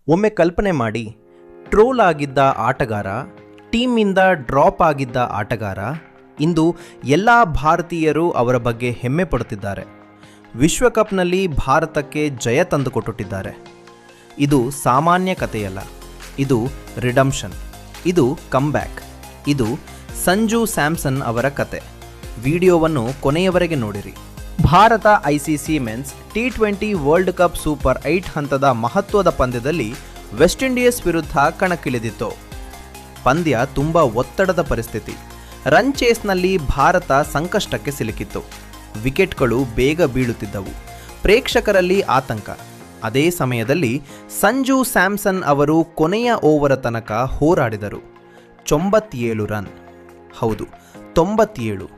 ಒಮ್ಮೆ ಕಲ್ಪನೆ ಮಾಡಿ, ಟ್ರೋಲ್ ಆಗಿದ್ದ ಆಟಗಾರ, ಟೀಮಿಂದ ಡ್ರಾಪ್ ಆಗಿದ್ದ ಆಟಗಾರ ಇಂದು ಎಲ್ಲ ಭಾರತೀಯರು ಅವರ ಬಗ್ಗೆ ಹೆಮ್ಮೆ ಪಡುತ್ತಿದ್ದಾರೆ. ವಿಶ್ವಕಪ್ನಲ್ಲಿ ಭಾರತಕ್ಕೆ ಜಯ ತಂದುಕೊಟ್ಟಿದ್ದಾರೆ. ಇದು ಸಾಮಾನ್ಯ ಕಥೆಯಲ್ಲ, ಇದು ರಿಡಂಪ್ಷನ್, ಇದು ಕಮ್ಬ್ಯಾಕ್. ಇದು ಸಂಜು ಸ್ಯಾಮ್ಸನ್ ಅವರ ಕತೆ. ವಿಡಿಯೋವನ್ನು ಕೊನೆಯವರೆಗೆ ನೋಡಿರಿ. Bharat ICC men's T20 world cup super 8 ಹಂತದ ಮಹತ್ವದ ಪಂದ್ಯದಲ್ಲಿ ವೆಸ್ಟ್ ಇಂಡೀಸ್ ವಿರುದ್ಧ ಕಣಕ್ಕಿಳಿದಿತ್ತು. ಪಂದ್ಯ ತುಂಬ ಒತ್ತಡದ ಪರಿಸ್ಥಿತಿ. ರನ್ ಚೇಸ್ನಲ್ಲಿ ಭಾರತ ಸಂಕಷ್ಟಕ್ಕೆ ಸಿಲುಕಿತ್ತು. ವಿಕೆಟ್ಗಳು ಬೇಗ ಬೀಳುತ್ತಿದ್ದವು. ಪ್ರೇಕ್ಷಕರಲ್ಲಿ ಆತಂಕ. ಅದೇ ಸಮಯದಲ್ಲಿ ಸಂಜು ಸ್ಯಾಮ್ಸನ್ ಅವರು ಕೊನೆಯ ಓವರ ತನಕ ಹೋರಾಡಿದರು. 97 ರನ್. ಹೌದು, 97.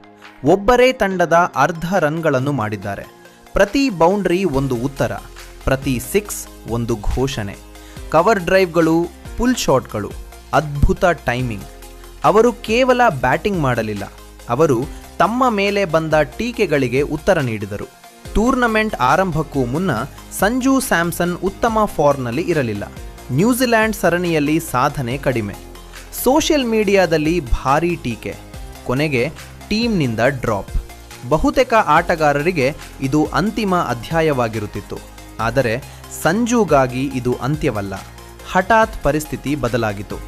ಒಬ್ಬರೇ ತಂಡದ ಅರ್ಧ ರನ್ಗಳನ್ನು ಮಾಡಿದ್ದಾರೆ. ಪ್ರತಿ ಬೌಂಡ್ರಿ ಒಂದು ಉತ್ತರ, ಪ್ರತಿ ಸಿಕ್ಸ್ ಒಂದು ಘೋಷಣೆ. ಕವರ್ ಡ್ರೈವ್ಗಳು, ಪುಲ್ ಶಾಟ್ಗಳು, ಅದ್ಭುತ ಟೈಮಿಂಗ್. ಅವರು ಕೇವಲ ಬ್ಯಾಟಿಂಗ್ ಮಾಡಲಿಲ್ಲ, ಅವರು ತಮ್ಮ ಮೇಲೆ ಬಂದ ಟೀಕೆಗಳಿಗೆ ಉತ್ತರ ನೀಡಿದರು. ಟೂರ್ನಮೆಂಟ್ ಆರಂಭಕ್ಕೂ ಮುನ್ನ ಸಂಜು ಸ್ಯಾಮ್ಸನ್ ಉತ್ತಮ ಫಾರ್ಮ್ನಲ್ಲಿ ಇರಲಿಲ್ಲ. ನ್ಯೂಜಿಲ್ಯಾಂಡ್ ಸರಣಿಯಲ್ಲಿ ಸಾಧನೆ ಕಡಿಮೆ. ಸೋಷಿಯಲ್ ಮೀಡಿಯಾದಲ್ಲಿ ಭಾರೀ ಟೀಕೆ. ಕೊನೆಗೆ ಟೀಮ್ನಿಂದ ಡ್ರಾಪ್. ಬಹುತೇಕ ಆಟಗಾರರಿಗೆ ಇದು ಅಂತಿಮ ಅಧ್ಯಾಯವಾಗಿರುತ್ತಿತ್ತು. ಆದರೆ ಸಂಜುಗಾಗಿ ಇದು ಅಂತ್ಯವಲ್ಲ. ಹಠಾತ್ ಪರಿಸ್ಥಿತಿ ಬದಲಾಗಿತು.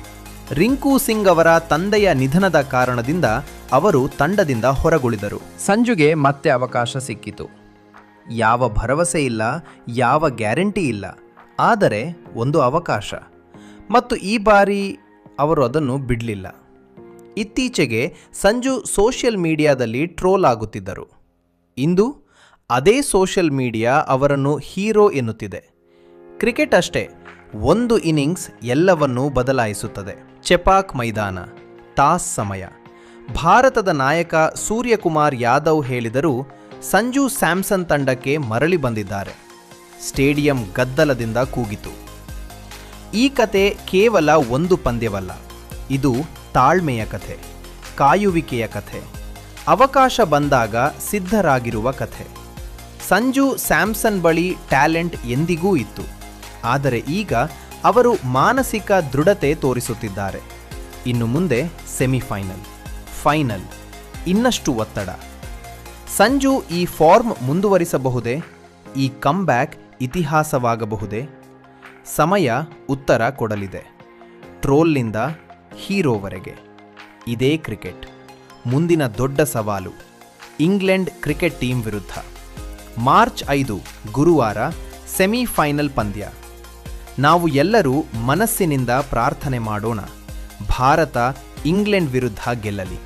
ರಿಂಕು ಸಿಂಗ್ ಅವರ ತಂದೆಯ ನಿಧನದ ಕಾರಣದಿಂದ ಅವರು ತಂಡದಿಂದ ಹೊರಗುಳಿದರು. ಸಂಜುಗೆ ಮತ್ತೆ ಅವಕಾಶ ಸಿಕ್ಕಿತು. ಯಾವ ಭರವಸೆ ಇಲ್ಲ, ಯಾವ ಗ್ಯಾರಂಟಿ ಇಲ್ಲ, ಆದರೆ ಒಂದು ಅವಕಾಶ. ಮತ್ತು ಈ ಬಾರಿ ಅವರು ಅದನ್ನು ಬಿಡಲಿಲ್ಲ. ಇತ್ತೀಚೆಗೆ ಸಂಜು ಸೋಷಿಯಲ್ ಮೀಡಿಯಾದಲ್ಲಿ ಟ್ರೋಲ್ ಆಗುತ್ತಿದ್ದರು. ಇಂದು ಅದೇ ಸೋಷಿಯಲ್ ಮೀಡಿಯಾ ಅವರನ್ನು ಹೀರೋ ಎನ್ನುತ್ತಿದೆ. ಕ್ರಿಕೆಟ್ ಅಷ್ಟೇ, ಒಂದು ಇನ್ನಿಂಗ್ಸ್ ಎಲ್ಲವನ್ನೂ ಬದಲಾಯಿಸುತ್ತದೆ. ಚೆಪಾಕ್ ಮೈದಾನ, ಟಾಸ್ ಸಮಯ. ಭಾರತದ ನಾಯಕ ಸೂರ್ಯಕುಮಾರ್ ಯಾದವ್ ಹೇಳಿದರು, ಸಂಜು ಸ್ಯಾಮ್ಸನ್ ತಂಡಕ್ಕೆ ಮರಳಿ ಬಂದಿದ್ದಾರೆ. ಸ್ಟೇಡಿಯಂ ಗದ್ದಲದಿಂದ ಕೂಗಿತು. ಈ ಕತೆ ಕೇವಲ ಒಂದು ಪಂದ್ಯವಲ್ಲ, ಇದು ತಾಳ್ಮೆಯ ಕಥೆ, ಕಾಯುವಿಕೆಯ ಕಥೆ, ಅವಕಾಶ ಬಂದಾಗ ಸಿದ್ಧರಾಗಿರುವ ಕಥೆ. ಸಂಜು ಸ್ಯಾಮ್ಸನ್ ಬಳಿ ಟ್ಯಾಲೆಂಟ್ ಎಂದಿಗೂ ಇತ್ತು, ಆದರೆ ಈಗ ಅವರು ಮಾನಸಿಕ ದೃಢತೆ ತೋರಿಸುತ್ತಿದ್ದಾರೆ. ಇನ್ನು ಮುಂದೆ ಸೆಮಿಫೈನಲ್, ಫೈನಲ್, ಇನ್ನಷ್ಟು ಒತ್ತಡ. ಸಂಜು ಈ ಫಾರ್ಮ್ ಮುಂದುವರಿಸಬಹುದೇ? ಈ ಕಮ್ಬ್ಯಾಕ್ ಇತಿಹಾಸವಾಗಬಹುದೇ? ಸಮಯ ಉತ್ತರ ಕೊಡಲಿದೆ. ಟ್ರೋಲ್ನಿಂದ ಹೀರೋವರೆಗೆ ಇದೇ ಕ್ರಿಕೆಟ್. ಮುಂದಿನ ದೊಡ್ಡ ಸವಾಲು ಇಂಗ್ಲೆಂಡ್ ಕ್ರಿಕೆಟ್ ಟೀಮ್ ವಿರುದ್ಧ. ಮಾರ್ಚ್ 5 ಗುರುವಾರ ಸೆಮಿಫೈನಲ್ ಪಂದ್ಯ. ನಾವು ಎಲ್ಲರೂ ಮನಸ್ಸಿನಿಂದ ಪ್ರಾರ್ಥನೆ ಮಾಡೋಣ, ಭಾರತ ಇಂಗ್ಲೆಂಡ್ ವಿರುದ್ಧ ಗೆಲ್ಲಲಿ.